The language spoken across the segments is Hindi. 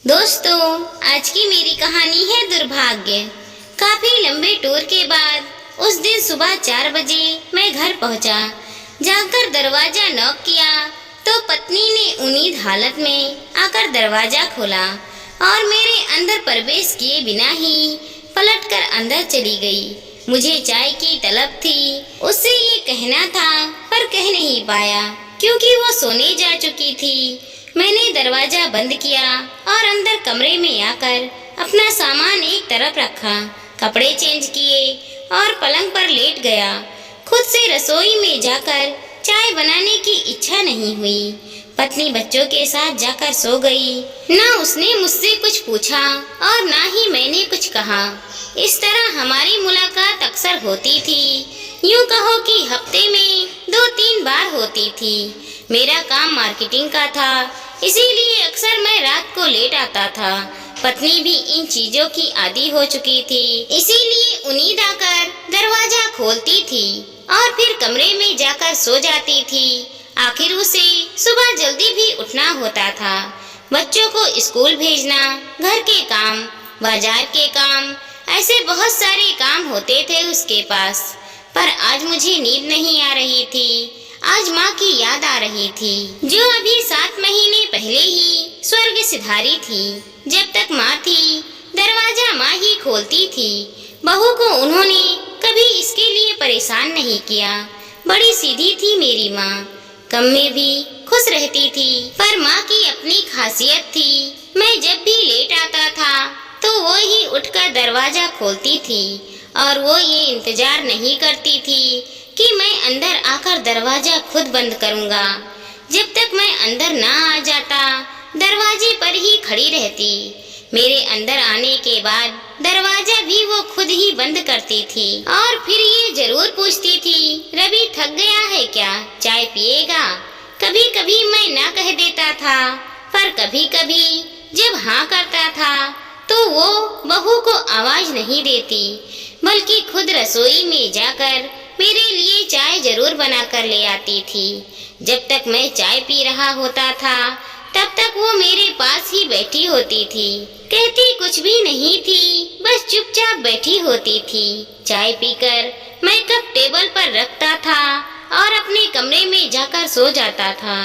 दोस्तों, आज की मेरी कहानी है दुर्भाग्य। काफी लंबे टूर के बाद उस दिन सुबह 4 बजे मैं घर पहुंचा। जाकर दरवाजा नॉक किया तो पत्नी ने उम्मीद हालत में आकर दरवाजा खोला और मेरे अंदर प्रवेश किए बिना ही पलटकर अंदर चली गई। मुझे चाय की तलब थी, उससे ये कहना था पर कह नहीं पाया क्योंकि वो सोने जा चुकी थी। मैंने दरवाजा बंद किया और अंदर कमरे में आकर अपना सामान एक तरफ रखा, कपड़े चेंज किए और पलंग पर लेट गया। खुद से रसोई में जाकर चाय बनाने की इच्छा नहीं हुई। पत्नी बच्चों के साथ जाकर सो गई। ना उसने मुझसे कुछ पूछा और ना ही मैंने कुछ कहा। इस तरह हमारी मुलाकात अक्सर होती थी। यूँ कहो कि हफ्ते में 2-3 बार होती थी। मेरा काम मार्केटिंग का था, इसीलिए अक्सर मैं रात को लेट आता था। पत्नी भी इन चीजों की आदी हो चुकी थी, इसीलिए उम्मीद आकर दरवाजा खोलती थी और फिर कमरे में जाकर सो जाती थी। आखिर उसे सुबह जल्दी भी उठना होता था। बच्चों को स्कूल भेजना, घर के काम, बाजार के काम, ऐसे बहुत सारे काम होते थे उसके पास। पर आज मुझे नींद नहीं आ रही थी। आज माँ की याद आ रही थी, जो अभी 7 महीने पहले ही स्वर्ग सिधारी थी। जब तक माँ थी, दरवाजा माँ ही खोलती थी। बहू को उन्होंने कभी इसके लिए परेशान नहीं किया। बड़ी सीधी थी मेरी माँ, कम में भी खुश रहती थी। पर माँ की अपनी खासियत थी, मैं जब भी लेट आता था तो वो ही उठकर दरवाजा खोलती थी और वो ये इंतजार नहीं करती थी कि मैं अंदर आकर दरवाजा खुद बंद करूंगा। जब तक मैं अंदर ना आ जाता, दरवाजे पर ही खड़ी रहती। मेरे अंदर आने के बाद दरवाजा भी वो खुद ही बंद करती थी और फिर ये जरूर पूछती थी, रवि थक गया है क्या, चाय पिएगा? कभी कभी मैं ना कह देता था, पर कभी कभी जब हाँ करता था तो वो बहू को आवाज नहीं देती, बल्कि खुद रसोई में जाकर मेरे लिए चाय जरूर बना कर ले आती थी। जब तक मैं चाय पी रहा होता था, तब तक वो मेरे पास ही बैठी होती थी। कहती कुछ भी नहीं थी, बस चुपचाप बैठी होती थी। चाय पीकर मैं कप टेबल पर रखता था और अपने कमरे में जाकर सो जाता था।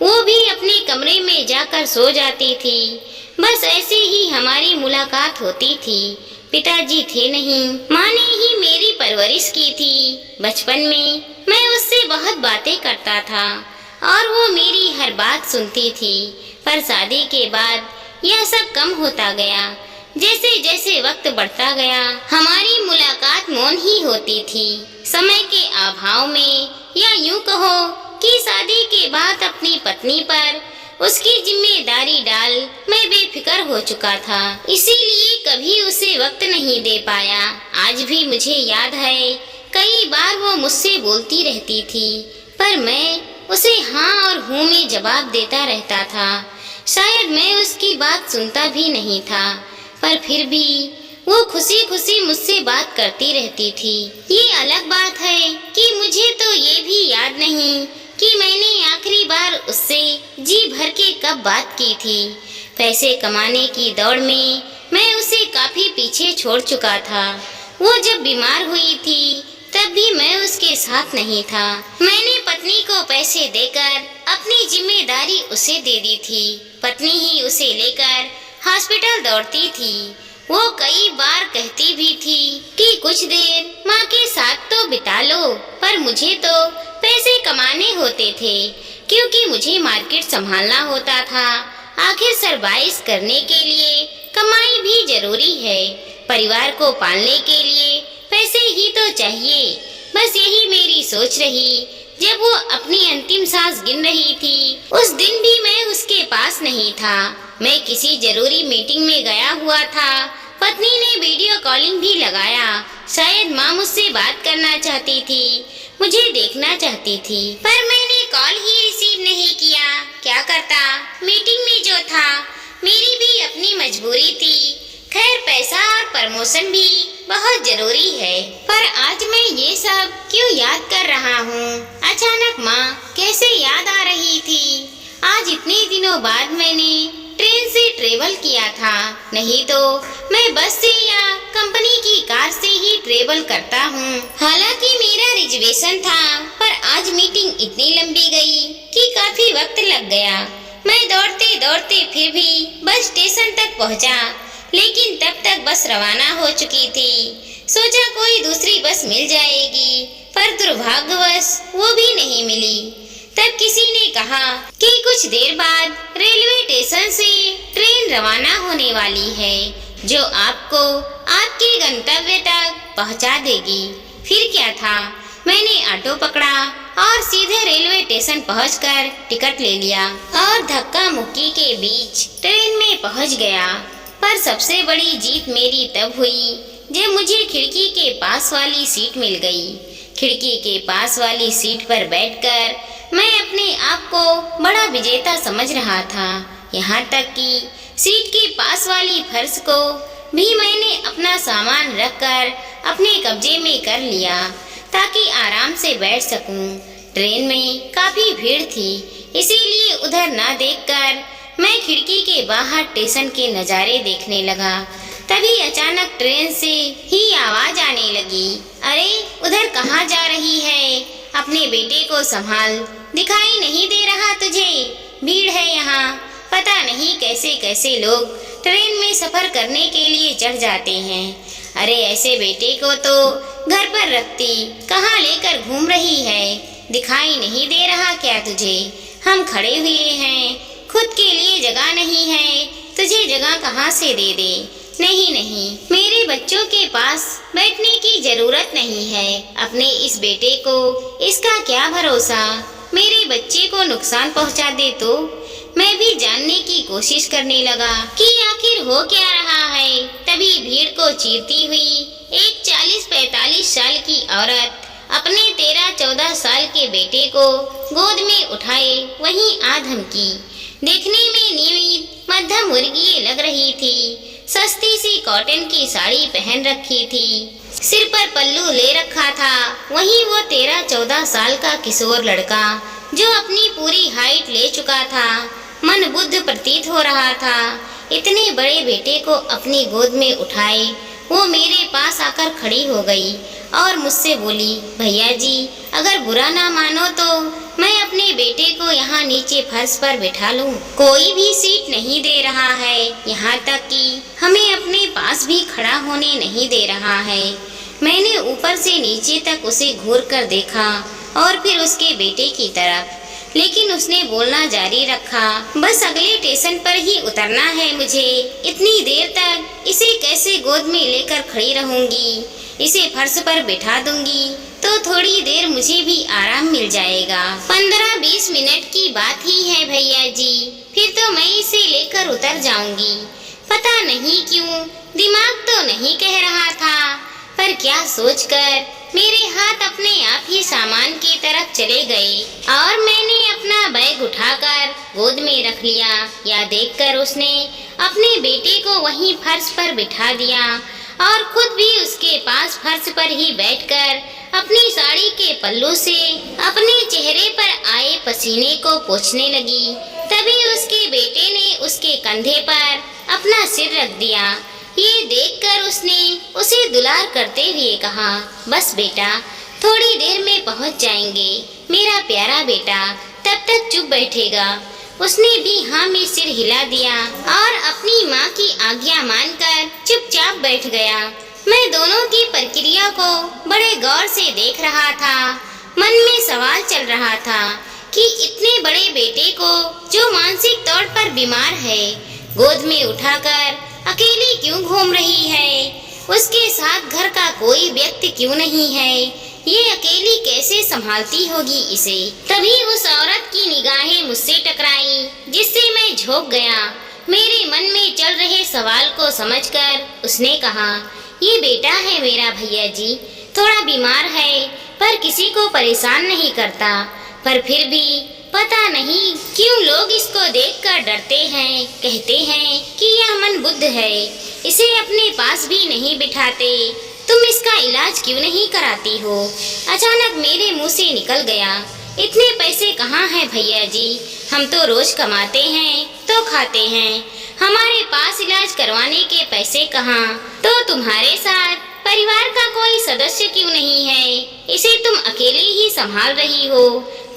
वो भी अपने कमरे में जाकर सो जाती थी। बस ऐसे ही हमारी मुलाकात होती थी। पिताजी थे नहीं, माँ ने ही मेरी परवरिश की थी। बचपन में मैं उससे बहुत बातें करता था और वो मेरी हर बात सुनती थी। पर शादी के बाद यह सब कम होता गया। जैसे जैसे वक्त बढ़ता गया, हमारी मुलाकात मौन ही होती थी। समय के अभाव में, या यूँ कहो कि शादी के बाद अपनी पत्नी पर उसकी जिम्मेदारी डाल मैं बेफिक्र हो चुका था, इसीलिए कभी उसे वक्त नहीं दे पाया। आज भी मुझे याद है, कई बार वो मुझसे बोलती रहती थी, पर मैं उसे हाँ और हूँ में जवाब देता रहता था। शायद मैं उसकी बात सुनता भी नहीं था, पर फिर भी वो खुशी खुशी मुझसे बात करती रहती थी। ये अलग बात है कि मुझे तो ये भी याद नहीं कि मैंने आखिरी बार उससे जी भर के कब बात की थी। पैसे कमाने की दौड़ में मैं उसे काफी पीछे छोड़ चुका था। वो जब बीमार हुई थी तब भी मैं उसके साथ नहीं था। मैंने पत्नी को पैसे देकर अपनी जिम्मेदारी उसे दे दी थी। पत्नी ही उसे लेकर हॉस्पिटल दौड़ती थी। वो कई बार कहती भी थी कि कुछ देर माँ के साथ तो बिता लो, पर मुझे तो पैसे कमाने होते थे क्योंकि मुझे मार्केट संभालना होता था। आखिर सरवाइव करने के लिए कमाई भी जरूरी है। परिवार को पालने के लिए पैसे ही तो चाहिए। बस यही मेरी सोच रही। जब वो अपनी अंतिम सांस गिन रही थी, उस दिन भी मैं उसके पास नहीं था। मैं किसी जरूरी मीटिंग में गया हुआ था। पत्नी ने वीडियो कॉलिंग भी लगाया। शायद माँ मुझसे बात करना चाहती थी, मुझे देखना चाहती थी, पर मैंने कॉल ही रिसीव नहीं किया। क्या करता, मीटिंग में जो था। मेरी भी अपनी मजबूरी थी। खैर, पैसा और प्रमोशन भी बहुत जरूरी है। पर आज मैं ये सब क्यों याद कर रहा हूँ? अचानक माँ कैसे याद आ रही थी। आज इतने दिनों बाद मैंने ट्रेन से ट्रेवल किया था, नहीं तो मैं बस से या कंपनी की कार से ही ट्रेवल करता हूँ। हालांकि मेरा रिजर्वेशन था, पर आज मीटिंग इतनी लंबी गई कि काफी वक्त लग गया। मैं दौड़ते दौड़ते फिर भी बस स्टेशन तक पहुँचा, लेकिन तब तक बस रवाना हो चुकी थी। सोचा कोई दूसरी बस मिल जाएगी, पर दुर्भाग्यवश वो भी नहीं मिली। तब किसी ने कहा कि कुछ देर बाद रेलवे स्टेशन से ट्रेन रवाना होने वाली है, जो आपको आपके गंतव्य तक पहुंचा देगी। फिर क्या था, मैंने ऑटो पकड़ा और सीधे रेलवे स्टेशन पहुंचकर टिकट ले लिया और धक्का मुक्की के बीच ट्रेन में पहुंच गया। पर सबसे बड़ी जीत मेरी तब हुई जब मुझे खिड़की के पास वाली सीट मिल गई। खिड़की के पास वाली सीट पर बैठकर मैं अपने आप को बड़ा विजेता समझ रहा था। यहाँ तक कि सीट के पास वाली फर्श को भी मैंने अपना सामान रखकर अपने कब्जे में कर लिया, ताकि आराम से बैठ सकूं। ट्रेन में काफी भीड़ थी, इसीलिए उधर ना देखकर मैं खिड़की के बाहर स्टेशन के नज़ारे देखने लगा। तभी अचानक ट्रेन से ही आवाज आने लगी, अरे उधर कहाँ जा रही है? अपने बेटे को संभाल, दिखाई नहीं दे रहा तुझे? भीड़ है यहाँ। पता नहीं कैसे कैसे लोग ट्रेन में सफर करने के लिए चढ़ जाते हैं। अरे ऐसे बेटे को तो घर पर रखती, कहाँ लेकर घूम रही है? दिखाई नहीं दे रहा क्या तुझे? हम खड़े हुए हैं, खुद के लिए जगह नहीं है, तुझे जगह कहाँ से दे दे? नहीं नहीं, मेरे बच्चों के पास बैठने की जरूरत नहीं है। अपने इस बेटे को इसका क्या भरोसा, मेरे बच्चे को नुकसान पहुंचा दे तो? मैं भी जानने की कोशिश करने लगा कि आखिर हो क्या रहा है। तभी भीड़ को चीरती हुई एक 40-45 साल की औरत अपने 13-14 साल के बेटे को गोद में उठाए वहीं आ धमकी। देखने में नियमित मध्यम वर्गीय लग रही थी। सस्ती सी कॉटन की साड़ी पहन रखी थी, सिर पर पल्लू ले रखा था। वहीं वो 13-14 साल का किशोर लड़का जो अपनी पूरी हाइट ले चुका था, मन बुद्ध प्रतीत हो रहा था। इतने बड़े बेटे को अपनी गोद में उठाए वो मेरे पास आकर खड़ी हो गई और मुझसे बोली, भैया जी अगर बुरा ना मानो तो मैं अपने बेटे को यहाँ नीचे फर्श पर बिठा लूं। कोई भी सीट नहीं दे रहा है, यहाँ तक कि हमें अपने पास भी खड़ा होने नहीं दे रहा है। मैंने ऊपर से नीचे तक उसे घूर कर देखा और फिर उसके बेटे की तरफ, लेकिन उसने बोलना जारी रखा, बस अगले स्टेशन पर ही उतरना है मुझे। इतनी देर तक इसे कैसे गोद में लेकर खड़ी रहूंगी? इसे फर्श पर बिठा दूंगी तो थोड़ी देर मुझे भी आराम मिल जाएगा। 15-20 मिनट की बात ही है भैया जी, फिर तो मैं इसे लेकर उतर जाऊंगी। पता नहीं क्यों दिमाग तो नहीं कह रहा था, पर क्या सोचकर मेरे हाथ अपने आप ही सामान की तरफ चले गए और मैंने अपना बैग उठाकर गोद में रख लिया। यह देखकर उसने अपने बेटे को वहीं फर्श पर बिठा दिया और खुद भी उसके पास फर्श पर ही बैठकर अपनी साड़ी के पल्लू से अपने चेहरे पर आए पसीने को पोंछने लगी। तभी उसके बेटे ने उसके कंधे पर अपना सिर रख दिया। ये देखकर उसने उसे दुलार करते हुए कहा, बस बेटा थोड़ी देर में पहुंच जाएंगे, मेरा प्यारा बेटा तब तक चुप बैठेगा। उसने भी हाँ में सिर हिला दिया और अपनी माँ की आज्ञा मानकर चुपचाप बैठ गया। मैं दोनों की प्रक्रिया को बड़े गौर से देख रहा था। मन में सवाल चल रहा था कि इतने बड़े बेटे को जो मानसिक तौर पर बीमार है, गोद में उठाकर अकेली क्यों घूम रही है? उसके साथ घर का कोई व्यक्ति क्यों नहीं है? ये अकेली कैसे संभालती होगी इसे? तभी उस औरत की निगाहें मुझसे टकराई, जिससे मैं झोंक गया। मेरे मन में चल रहे सवाल को समझकर उसने कहा, ये बेटा है मेरा भैया जी, थोड़ा बीमार है पर किसी को परेशान नहीं करता, पर फिर भी पता नहीं क्यों लोग इसको देखकर डरते हैं, कहते हैं कि यह मन बुद्ध है, इसे अपने पास भी नहीं बिठाते। तुम इसका इलाज क्यों नहीं कराती हो? अचानक मेरे मुंह से निकल गया, इतने पैसे कहाँ हैं भैया जी? हम तो रोज कमाते हैं तो खाते हैं, हमारे पास इलाज करवाने के पैसे कहाँ? तो तुम्हारे साथ परिवार का कोई सदस्य क्यों नहीं है? इसे तुम अकेले ही संभाल रही हो।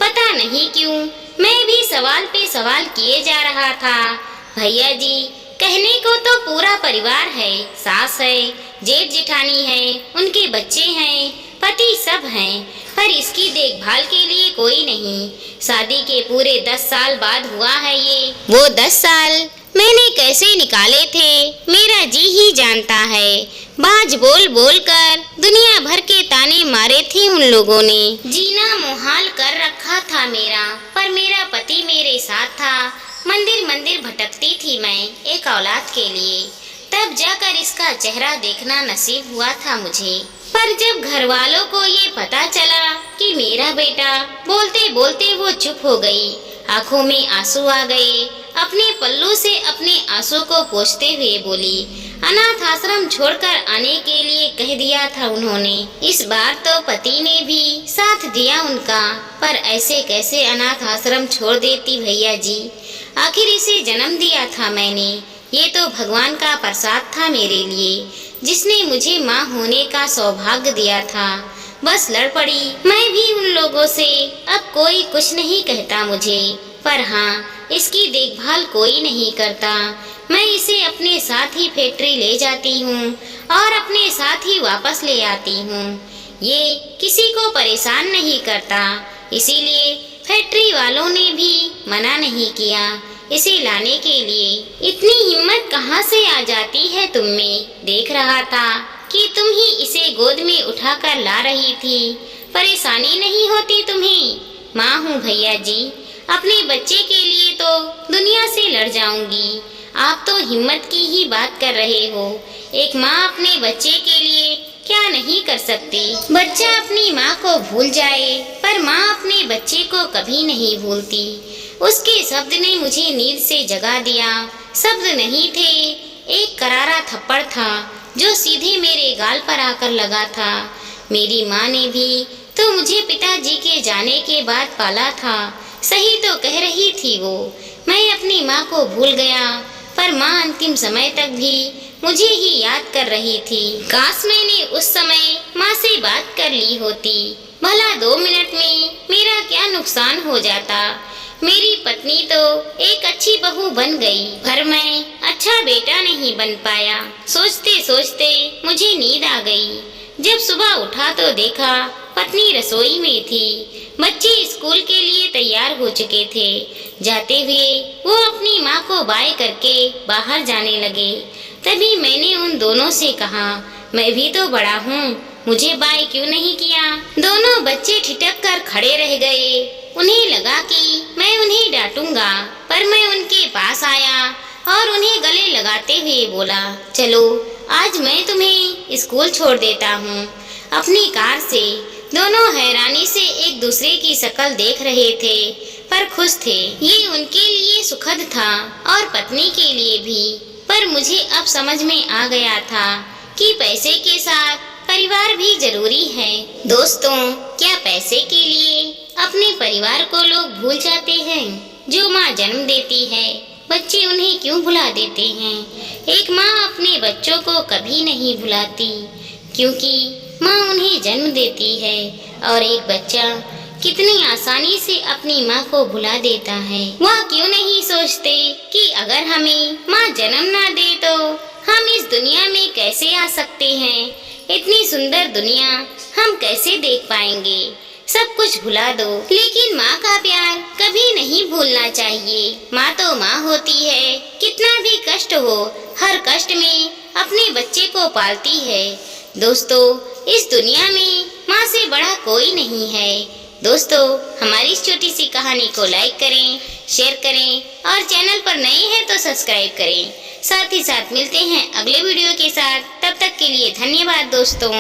पता नहीं क्यों मैं भी सवाल पे सवाल किए जा रहा था। भैया जी, कहने को तो पूरा परिवार है, सास है, जेठ जेठानी है, उनके बच्चे हैं, पति सब हैं, पर इसकी देखभाल के लिए कोई नहीं। शादी के पूरे 10 साल बाद हुआ है ये। वो 10 साल मैंने कैसे निकाले थे मेरा जी ही जानता है। बाज बोल बोल कर दुनिया भर के ताने मारे थे उन लोगों ने। जीना मुहाल कर रखा था मेरा, पर मेरा पति मेरे साथ था। मंदिर मंदिर भटकती थी मैं एक औलाद के लिए, तब जाकर इसका चेहरा देखना नसीब हुआ था मुझे। पर जब घर वालों को ये पता चला कि मेरा बेटा, बोलते बोलते वो चुप हो गई, आंखों में आंसू आ गए। अपने पल्लू से अपने आंसू को पोंछते हुए बोली, अनाथ आश्रम छोड़कर आने के लिए कह दिया था उन्होंने। इस बार तो पति ने भी साथ दिया उनका, पर ऐसे कैसे अनाथ आश्रम छोड़ देती भैया जी? आखिर इसे जन्म दिया था मैंने, ये तो भगवान का प्रसाद था मेरे लिए, जिसने मुझे माँ होने का सौभाग्य दिया था। बस लड़ पड़ी मैं भी उन लोगों से। अब कोई कुछ नहीं कहता मुझे, पर हाँ, इसकी देखभाल कोई नहीं करता। मैं इसे अपने साथ ही फैक्ट्री ले जाती हूँ और अपने साथ ही वापस ले आती हूँ। ये किसी को परेशान नहीं करता, इसीलिए फैक्ट्री वालों ने भी मना नहीं किया इसे लाने के लिए। इतनी हिम्मत कहाँ से आ जाती है तुम में? देख रहा था कि तुम ही इसे गोद में उठाकर ला रही थी। परेशानी नहीं होती तुम्हें? माँ हूँ भैया जी, अपने बच्चे के लिए तो दुनिया से लड़ जाऊंगी। आप तो हिम्मत की ही बात कर रहे हो। एक माँ अपने बच्चे के लिए क्या नहीं कर सकती? बच्चा अपनी माँ को भूल जाए, पर माँ अपने बच्चे को कभी नहीं भूलती। उसके शब्द ने मुझे नींद से जगा दिया। शब्द नहीं थे, एक करारा थप्पड़ था जो सीधे मेरे गाल पर आकर लगा था। मेरी माँ ने भी तो मुझे पिताजी के जाने के बाद पाला था। सही तो कह रही थी वो, मैं अपनी माँ को भूल गया, पर माँ अंतिम समय तक भी मुझे ही याद कर रही थी। काश मैंने उस समय माँ से बात कर ली होती, भला 2 मिनट में मेरा क्या नुकसान हो जाता। मेरी पत्नी तो एक अच्छी बहू बन गई, पर मैं अच्छा बेटा नहीं बन पाया। सोचते सोचते मुझे नींद आ गई। जब सुबह उठा तो देखा पत्नी रसोई में थी। बच्चे स्कूल के लिए तैयार हो चुके थे। जाते हुए वो अपनी माँ को बाय करके बाहर जाने लगे। तभी मैंने उन दोनों से कहा, मैं भी तो बड़ा हूँ, मुझे बाय क्यों नहीं किया? दोनों बच्चे ठिठक कर खड़े रह गए। उन्हें लगा कि मैं उन्हें डांटूंगा, पर मैं उनके पास आया और उन्हें गले लगाते हुए बोला, चलो आज मैं तुम्हें स्कूल छोड़ देता हूँ अपनी कार से। दोनों हैरानी से एक दूसरे की शक्ल देख रहे थे, पर खुश थे। ये उनके लिए सुखद था और पत्नी के लिए भी। पर मुझे अब समझ में आ गया था कि पैसे के साथ परिवार भी जरूरी है। दोस्तों, क्या पैसे के लिए अपने परिवार को लोग भूल जाते हैं? जो माँ जन्म देती है, बच्चे उन्हें क्यों भुला देते हैं? एक माँ अपने बच्चों को कभी नहीं भुलाती, क्योंकि माँ उन्हें जन्म देती है। और एक बच्चा कितनी आसानी से अपनी माँ को भुला देता है। वह क्यों नहीं सोचते कि अगर हमें माँ जन्म ना दे तो हम इस दुनिया में कैसे आ सकते हैं? इतनी सुंदर दुनिया हम कैसे देख पाएंगे? सब कुछ भुला दो, लेकिन माँ का प्यार कभी नहीं भूलना चाहिए। माँ तो माँ होती है, कितना भी कष्ट हो, हर कष्ट में अपने बच्चे को पालती है। दोस्तों, इस दुनिया में माँ से बड़ा कोई नहीं है। दोस्तों, हमारी इस छोटी सी कहानी को लाइक करें, शेयर करें और चैनल पर नए हैं तो सब्सक्राइब करें। साथ ही साथ मिलते हैं अगले वीडियो के साथ। तब तक के लिए धन्यवाद दोस्तों।